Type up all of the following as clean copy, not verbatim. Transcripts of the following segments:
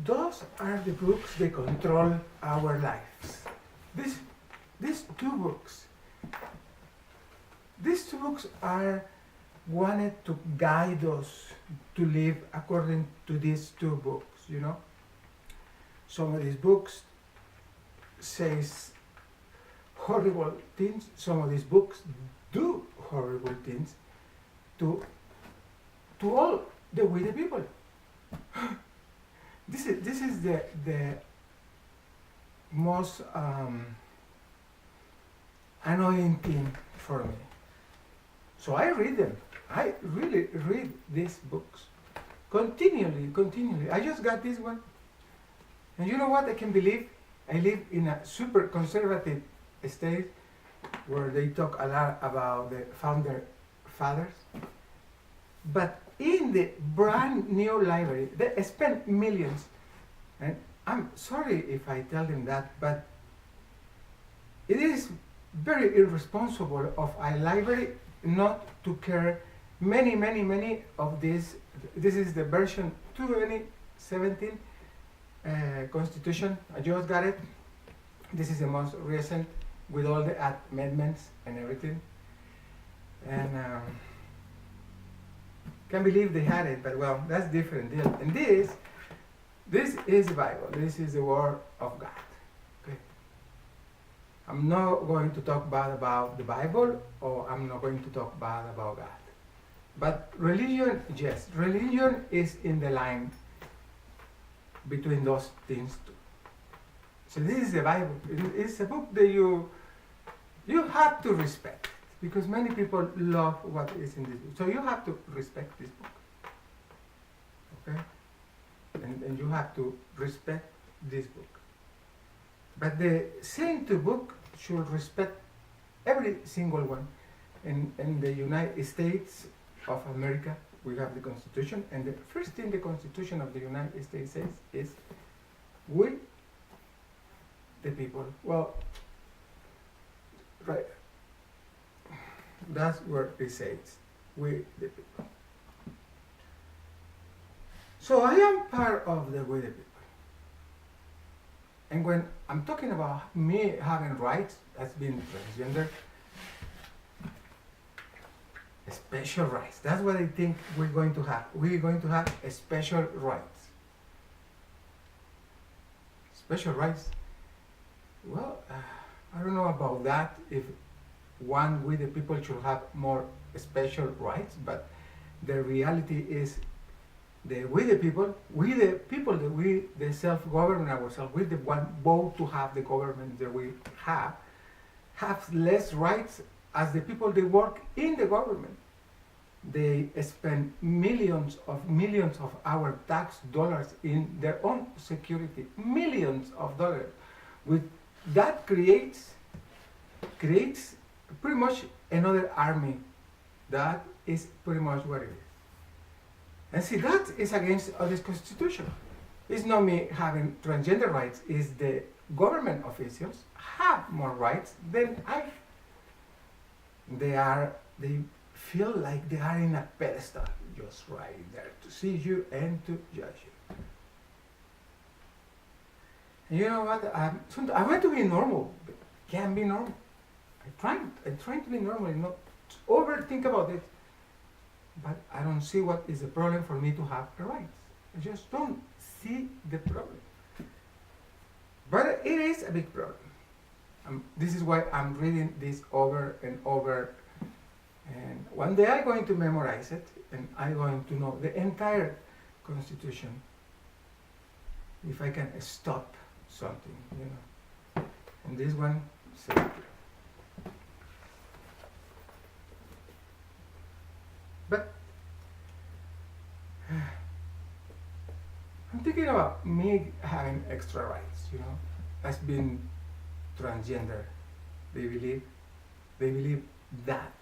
those are the books that control our lives. These two books. These two books are wanted to guide us to live according to these two books, you know. Some of these books says horrible things. Some of these books do horrible things to all the wicked people. This is the most annoying thing for me. So I read them. I really read these books continually. I just got this one. And you know what I can believe? I live in a super conservative state where they talk a lot about the founder fathers. But in the brand new library, they spend millions. And I'm sorry if I tell them that, but it is very irresponsible of a library not to care many of these. This is the version 2017 Constitution. I just got it. This is the most recent with all the amendments and everything. And can't believe they had it, but well, that's different deal. And this is the Bible. This is the Word of God. Okay. I'm not going to talk bad about the Bible, or I'm not going to talk bad about God. But religion, yes, religion is in the line between those things too. So this is the Bible. It's a book that you have to respect, because many people love what is in this book. So you have to respect this book. Okay? And you have to respect this book. But the same book should respect every single one. In the United States of America, we have the Constitution, and the first thing the Constitution of the United States says is, we, the people. Well, right. That's what it says, we, the people. So I am part of the we, the people. And when I'm talking about me having rights as being transgender, special rights. That's what I think we're going to have. We're going to have a special rights. Special rights. Well, I don't know about that. If we the people should have more special rights, but the reality is that we the people that we the self-govern ourselves, we the one vote to have the government that we have less rights as the people that work in the government. They spend millions of our tax dollars in their own security, millions of dollars. With that creates pretty much another army. That is pretty much what it is. And see, that is against this Constitution. It's not me having transgender rights, it's the government officials have more rights than I. They feel like they are in a pedestal, just right there to see you and to judge you. And you know what? I want to be normal, but can't be normal. I'm trying to be normal and not overthink about it. But I don't see what is the problem for me to have the rights. I just don't see the problem. But it is a big problem. This is why I'm reading this over and over. And one day I'm going to memorize it, and I'm going to know the entire Constitution. If I can stop something, you know. And this one says, but I'm thinking about me having extra rights, you know, as being transgender. They believe that.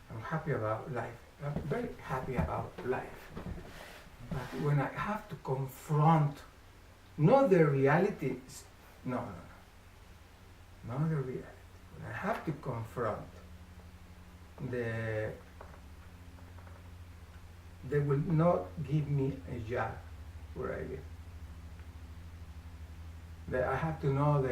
I'm happy about life. I'm very happy about life. But when I have to confront, not the reality, not the reality. When I have to confront the they will not give me a job where I live. I have to know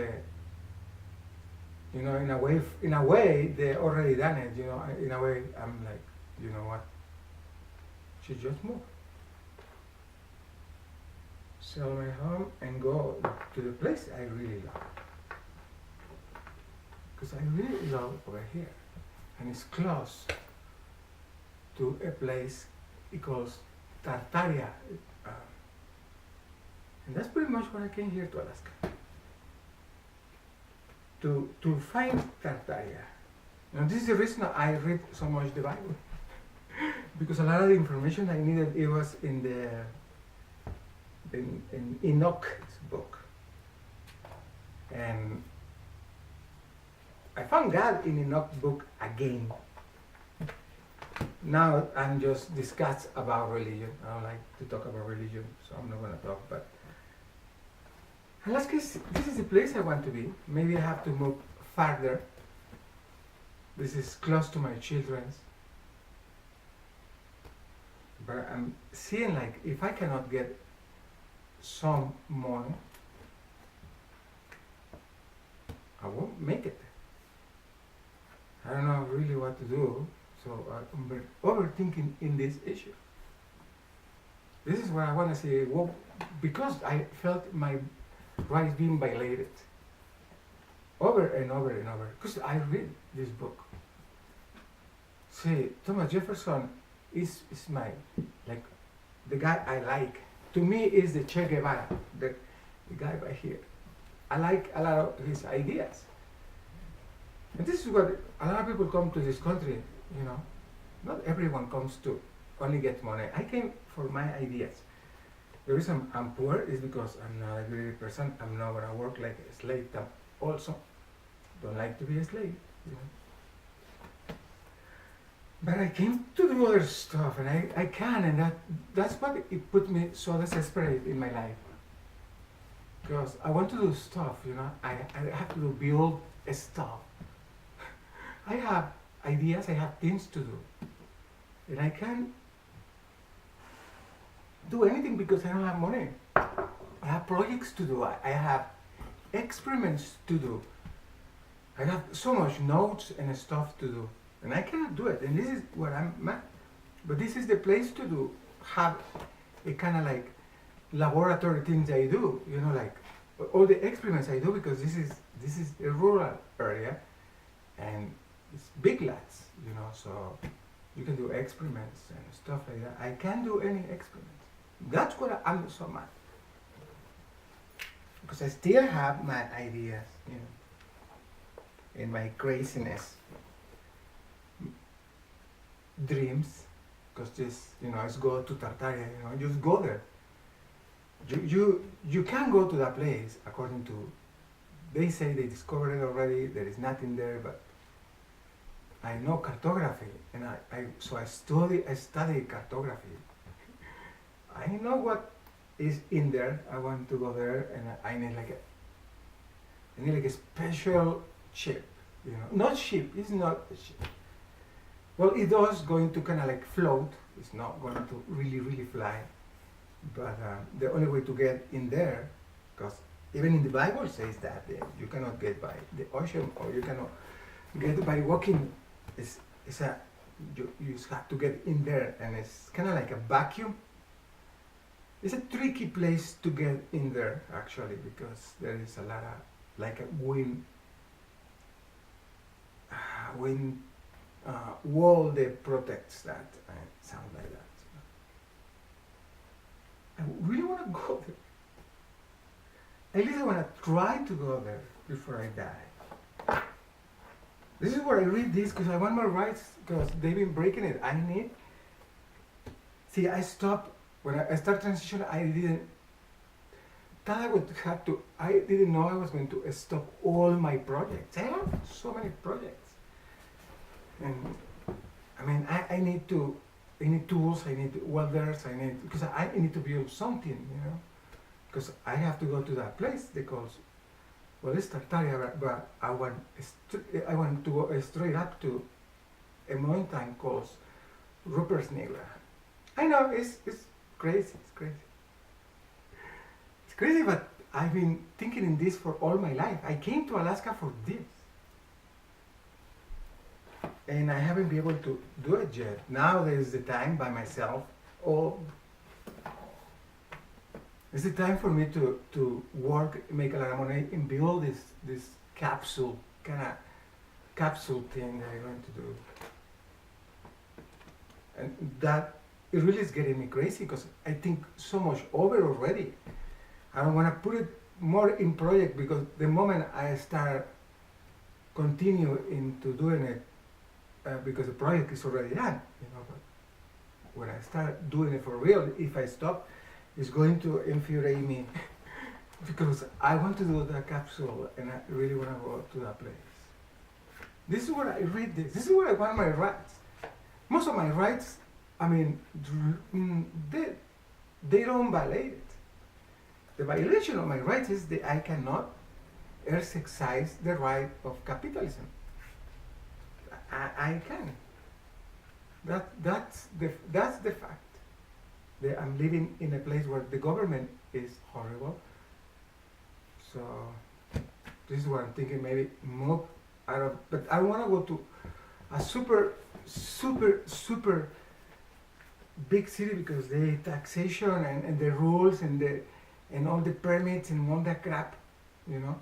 in a way, they already done it. In a way, I'm like, you know what? Should just move, sell my home, and go to the place I really love. Because I really love over here, and it's close to a place it calls Trartari, and that's pretty much what I came here to Alaska. To find Trartari. And this is the reason I read so much the Bible. Because a lot of the information I needed, it was in Enoch's book. And I found God in Enoch's book again. Now I'm just discuss about religion. I don't like to talk about religion, so I'm not going to talk. But Alaska, this is the place I want to be. Maybe I have to move farther. This is close to my children's. But I'm seeing like if I cannot get some money, I won't make it. I don't know really what to do, so I'm overthinking in this issue. This is what I want to say. Well, because I felt my rights being violated over and over and over. Because I read this book. See, Thomas Jefferson is my, like, the guy I like. To me is the Che Guevara, the guy right here. I like a lot of his ideas. And this is what a lot of people come to this country, Not everyone comes to only get money. I came for my ideas. The reason I'm poor is because I'm not a greedy person. I'm not gonna work like a slave. I also don't like to be a slave, But I came to do other stuff, and I can, and that's what it put me so desperate in my life. Because I want to do stuff, I have to build stuff. I have ideas, I have things to do. And I can't do anything because I don't have money. I have projects to do, I have experiments to do. I have so much notes and stuff to do. And I cannot do it, and this is what I'm mad. But this is the place to have a kind of like laboratory things I do, like all the experiments I do, because this is a rural area, and it's big lots, so you can do experiments and stuff like that. I can't do any experiments. That's what I'm so mad. Because I still have my ideas, and my craziness. Dreams, because just let's go to Trartari, just go there. You can go to that place according to, they say they discovered it already, there is nothing there, but I know cartography, and I study cartography. I know what is in there. I want to go there, and I need like a special ship, not ship, it's not a ship. Well, it was going to kind of like float. It's not going to really, really fly. But the only way to get in there, because even in the Bible says that you cannot get by the ocean, or you cannot get by walking. You just have to get in there, and it's kind of like a vacuum. It's a tricky place to get in there, actually, because there is a lot of like a wind wall that protects that, sound like that. I really want to go there. At least I want to try to go there before I die. This is where I read this, because I want my rights, because they've been breaking it. I stopped, when I started transition, I didn't know I was going to stop all my projects. I have so many projects. And I need tools, I need welders, because I need to build something, because I have to go to that place because, well, it's Trartari, but I want to go straight up to a mountain called Rupert's Negra. I know it's crazy. It's crazy. It's crazy, but I've been thinking in this for all my life. I came to Alaska for this, and I haven't been able to do it yet. Now there is the time by myself. Oh, it's the time for me to work, make a lot of money, and build this capsule kind of capsule thing that I'm going to do. And that it really is getting me crazy because I think so much over already. I don't want to put it more in project because the moment I start continue into doing it because the project is already done, you know. But when I start doing it for real, if I stop, it's going to infuriate me because I want to do the capsule and I really want to go to that place. This is what I read this. This is what I want my rights. Most of my rights, I mean, they don't violate it. The violation of my rights is that I cannot exercise the right of capitalism. I can. That's the fact. That I'm living in a place where the government is horrible. So this is what I'm thinking. Maybe move out of. But I want to go to a super big city because the taxation and the rules and all the permits and all that crap, you know.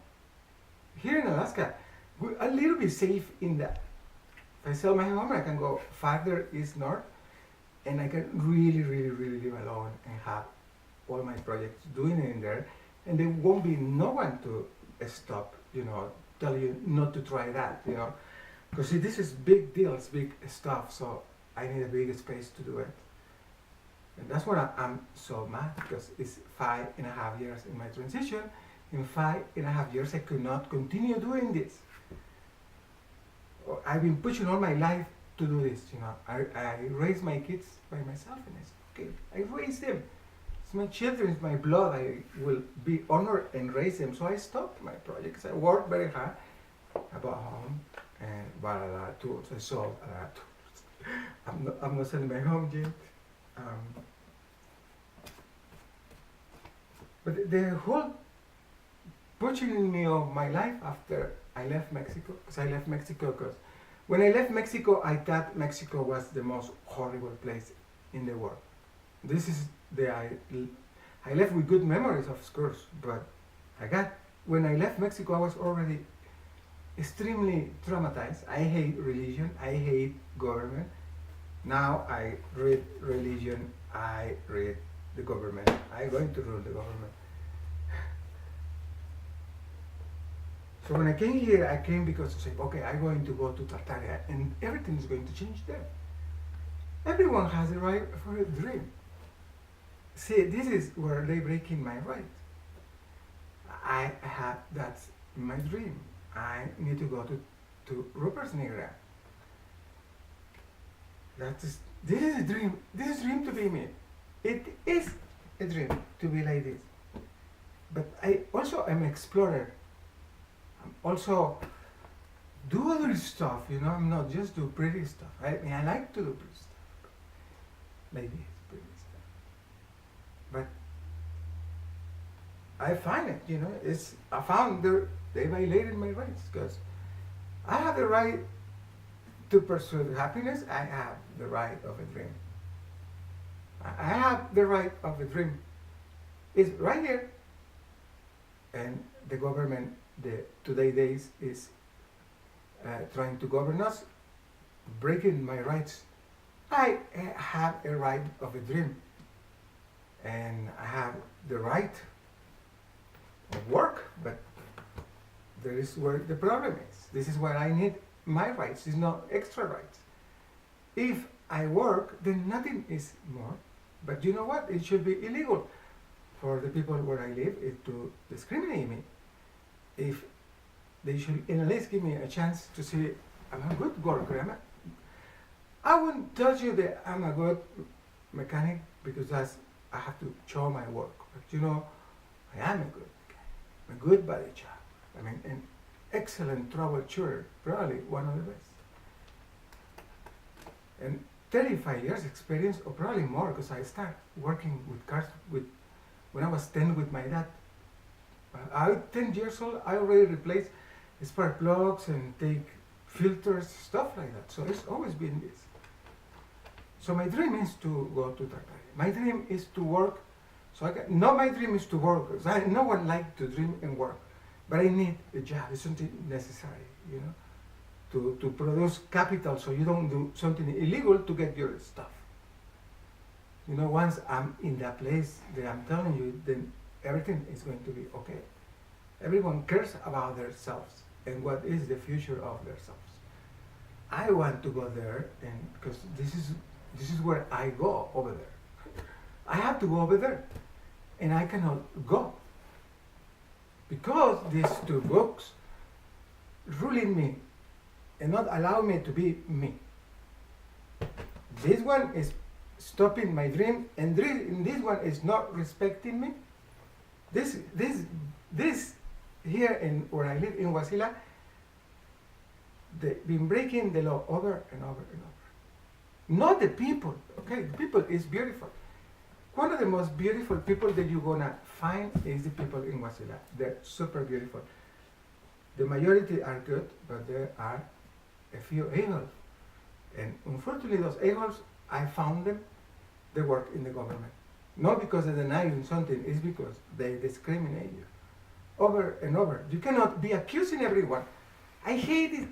Here in Alaska, we're a little bit safe in that. If I sell my home, I can go farther east north, and I can really live alone and have all my projects doing it in there, and there won't be no one to stop, you know, tell you not to try that, you know. Because see, this is big deals, big stuff, so I need a big space to do it. And that's what I'm so mad, because it's 5.5 years in my transition. In 5.5 years, I could not continue doing this. I've been pushing all my life to do this, you know. I raised my kids by myself, and I said, okay, I raised them. It's my children, it's my blood. I will be honored and raise them. So I stopped my projects. I worked very hard. I bought home and bought a lot of tools. I sold a lot of tools. I'm not selling my home yet. But the whole pushing in me of my life after I left Mexico, because when I left Mexico, I thought Mexico was the most horrible place in the world. This is I left with good memories, of course, but when I left Mexico, I was already extremely traumatized. I hate religion, I hate government. Now I read religion, I read the government. I'm going to rule the government. So when I came here, I came because I said, okay, I'm going to go to Trartari and everything is going to change there. Everyone has a right for a dream. See, this is where they're breaking my right. That's my dream. I need to go to Rupert's Negra. This is a dream. This is a dream to be me. It is a dream to be like this. But I also am an explorer. I'm also do other stuff, you know. I'm not just do pretty stuff. I mean, I like to do pretty stuff. Like this, pretty stuff. But I find it, you know, I found they violated my rights because I have the right to pursue happiness. I have the right of a dream. I have the right of a dream. It's right here. And the government, days is trying to govern us, breaking my rights. I have a right of a dream. And I have the right of work, but there is where the problem is. This is where I need my rights, it's not extra rights. If I work, then nothing is more. But you know what? It should be illegal for the people where I live to discriminate me. If they should at least give me a chance to see I'm a good worker. I wouldn't tell you that I'm a good mechanic because I have to show my work. But you know, I am a good mechanic, a good body shop. I mean, an excellent troubleshooter, probably one of the best. And 35 years experience, or probably more, because I started working with cars when I was 10 with my dad. I was 10 years old, I already replaced spark plugs and take filters, stuff like that. So it's always been this. So my dream is to go to Trartari. My dream is to work. No, my dream is to work. No one likes to dream and work, but I need a job. It's something necessary, to produce capital, so you don't do something illegal to get your stuff. Once I'm in that place that I'm telling you, then everything is going to be okay. Everyone cares about themselves and what is the future of themselves. I want to go there, and because this is where I go over there. I have to go over there, and I cannot go because these two books ruling me and not allow me to be me. This one is stopping my dream, and this one is not respecting me. This here in where I live in Wasilla, they've been breaking the law over and over and over. Not the people, okay? The people is beautiful. One of the most beautiful people that you're gonna find is the people in Wasilla. They're super beautiful. The majority are good, but there are a few a-holes. And unfortunately, those a-holes, I found them, they work in the government. Not because they deny you something, it's because they discriminate you. Over and over. You cannot be accusing everyone. I hate it,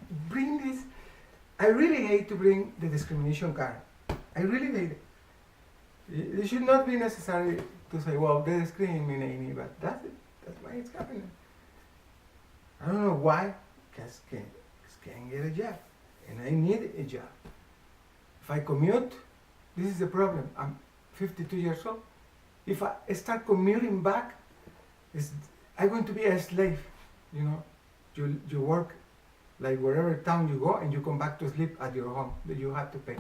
I really hate to bring the discrimination card. I really hate it. It should not be necessary to say, well, they discriminate me, but that's it. That's why it's happening. I don't know why, because can't get a job, and I need a job. If I commute, this is the problem. I'm 52 years old. If I start commuting back, I'm going to be a slave. You work like wherever town you go, and you come back to sleep at your home that you have to pay.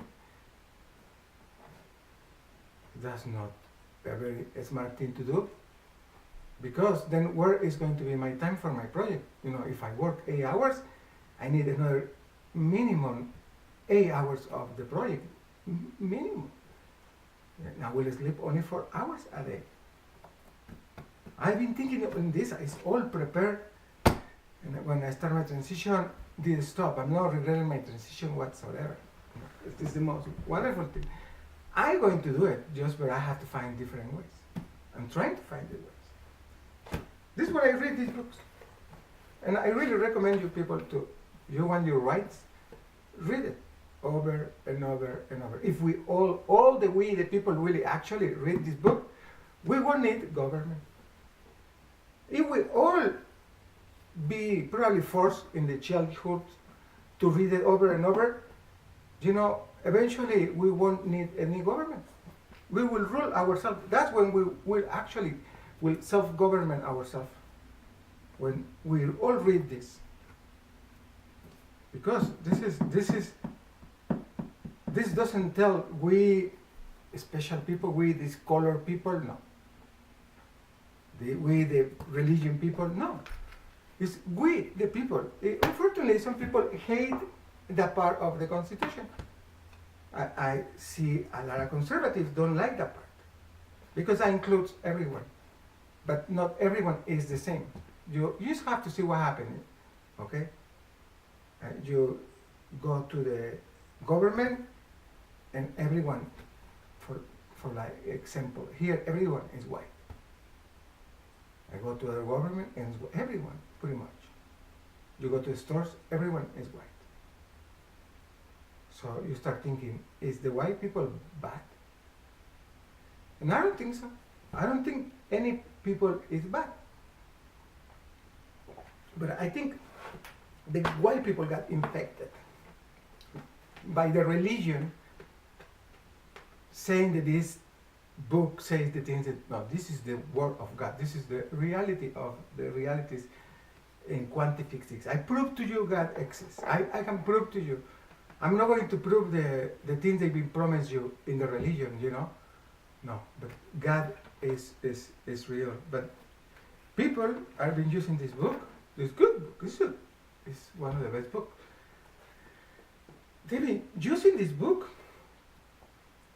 That's not a very smart thing to do, because then where is going to be my time for my project? If I work 8 hours, I need another minimum 8 hours of the project, minimum. And I will sleep only 4 hours a day. I've been thinking of this, it's all prepared, and when I start my transition, did stop. I'm not regretting my transition whatsoever. It is the most wonderful thing. I'm going to do it, but I have to find different ways. I'm trying to find the ways. This is why I read these books. And I really recommend you people to, you want your rights, read it over and over and over. If we the people really actually read this book, we won't need government. If we all be probably forced in the childhood to read it over and over, eventually we won't need any government. We will rule ourselves. That's when we will self-government ourselves. When we all read this. Because this doesn't tell we special people, we these colored people, no. We the religion people, no. It's we the people. Unfortunately, some people hate that part of the Constitution. I see a lot of conservatives don't like that part, because that includes everyone. But not everyone is the same. You just have to see what happened, okay? You go to the government, and everyone, for like example, here everyone is white. I go to the government, and everyone, pretty much. You go to the stores, everyone is white. So you start thinking, is the white people bad? And I don't think so. I don't think any people is bad. But I think the white people got infected by the religion, saying that this book says the things that, no, this is the word of God. This is the reality of the realities in quantum physics. I prove to you God exists. I can prove to you. I'm not going to prove the things they've been promised you in the religion, No, but God is real. But people have been using this book. It's good book. It's one of the best books. They've been using this book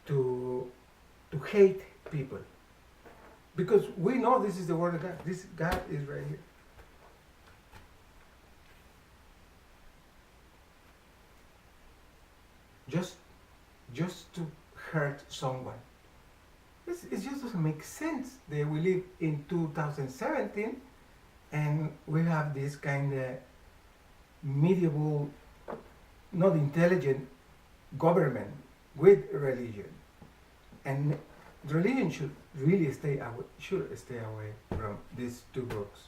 to hate people. Because we know this is the word of God. This God is right here. Just to hurt someone. It just doesn't make sense that we live in 2017 and we have this kind of medieval, not intelligent government with religion. And religion should really stay away from these two books.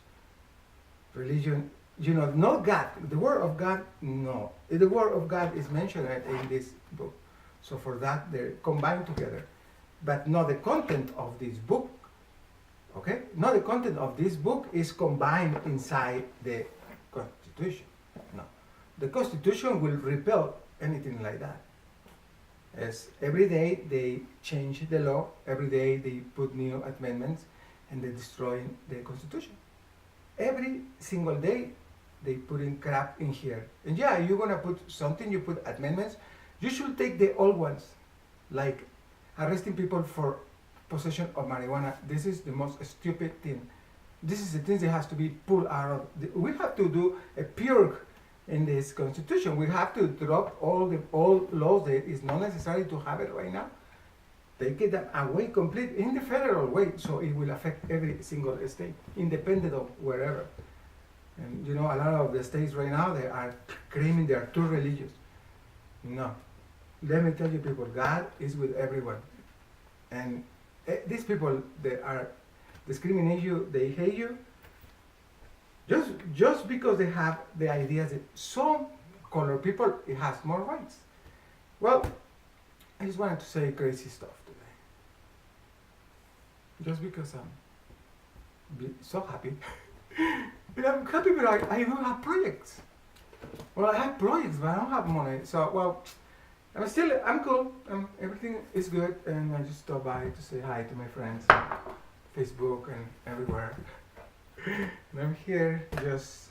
Religion, not God. The Word of God, no. The Word of God is mentioned in this book. So for that, they're combined together. But not the content of this book. Okay? Not the content of this book is combined inside the Constitution. No. The Constitution will repel anything like that. As every day they change the law, every day they put new amendments, and they destroy the Constitution. Every single day they put in crap in here. And yeah, you're gonna put something, you put amendments, you should take the old ones, like arresting people for possession of marijuana. This is the most stupid thing. This is the thing that has to be pulled out of. We have to do a purge in this Constitution. We have to drop all the old laws that is not necessary to have it right now. Take it away complete in the federal way, so it will affect every single state, independent of wherever. And a lot of the states right now, they are claiming they are too religious. No. Let me tell you people, God is with everyone. And these people, they are discriminating you, they hate you, just because they have the idea that some colored people it has more rights. Well, I just wanted to say crazy stuff today. Just because I'm so happy. And I'm happy because I do have projects. Well, I have projects, but I don't have money. So, well, I'm cool. Everything is good. And I just stopped by to say hi to my friends on Facebook and everywhere. And I'm here just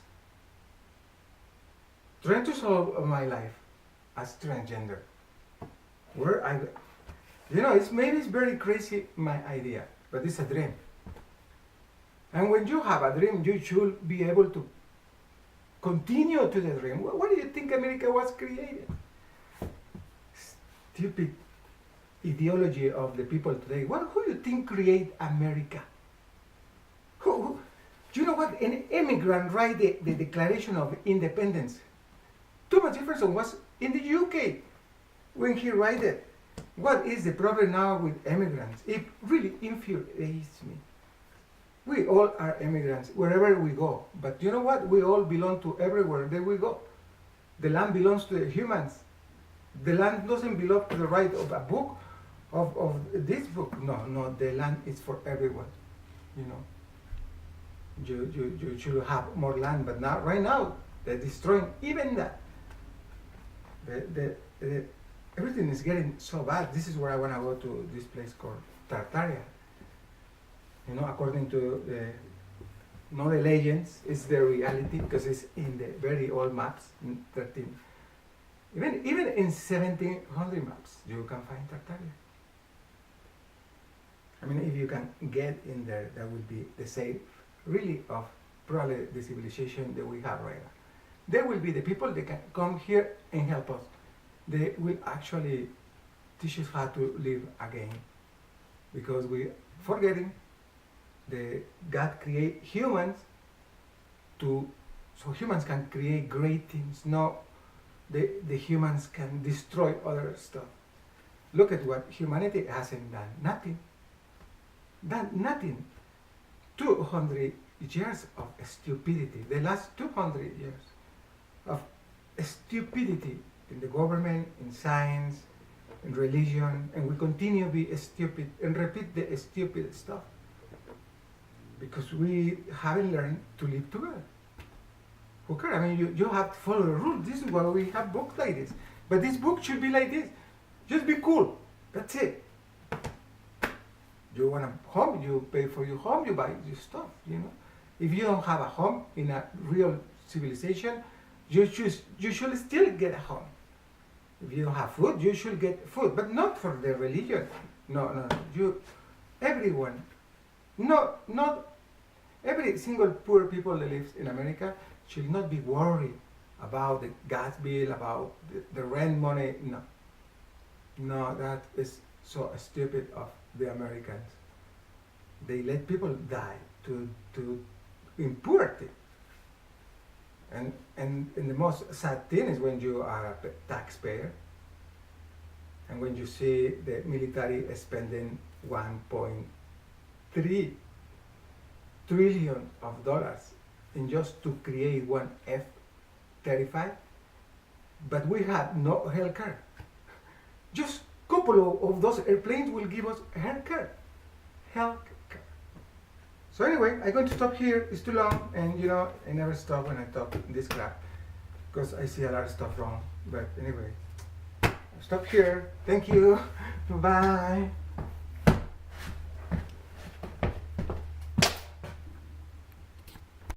trying to solve my life as transgender. Maybe it's very crazy, my idea, but it's a dream. And when you have a dream, you should be able to continue to the dream. What do you think America was created? Stupid ideology of the people today. Who do you think create America? Who? Do you know what? An immigrant write the Declaration of Independence. Thomas Jefferson was in the UK when he wrote it. What is the problem now with immigrants? It really infuriates me. We all are immigrants wherever we go. But you know what? We all belong to everywhere that we go. The land belongs to the humans. The land doesn't belong to the right of a book, of this book. No, the land is for everyone. You should have more land, but now, right now, they're destroying even that. Everything is getting so bad. This is where I want to go to this place called Trartari. According to the legends, it's the reality because it's in the very old maps in 13. Even in 1700 maps, you can find Trartari. If you can get in there, that would be the same, really, of probably the civilization that we have right now. There will be the people that can come here and help us. They will actually teach us how to live again, because we forgetting that God create humans so humans can create great things. No, the humans can destroy other stuff. Look at what humanity hasn't done. Nothing. 200 years of stupidity. The last 200 years of stupidity in the government, in science, in religion, and we continue to be stupid and repeat the stupid stuff because we haven't learned to live together. Who cares? You have to follow the rules. This is why we have books like this. But this book should be like this. Just be cool. That's it. You want a home, you pay for your home, you buy your stuff, If you don't have a home in a real civilization, you should still get a home. If you don't have food, you should get food, but not for the religion. No, no, no. Everyone, not every single poor people that lives in America should not be worried about the gas bill, about the rent money. No, no, that is so stupid of the Americans. They let people die to in poverty. And the most sad thing is when you are a taxpayer and when you see the military spending 1.3 trillion of dollars in just to create one F-35, but we have no health care. Just a couple of those airplanes will give us health care. Health care. So anyway, I'm going to stop here. It's too long, and I never stop when I talk in this club because I see a lot of stuff wrong. But anyway, I'll stop here. Thank you. Bye.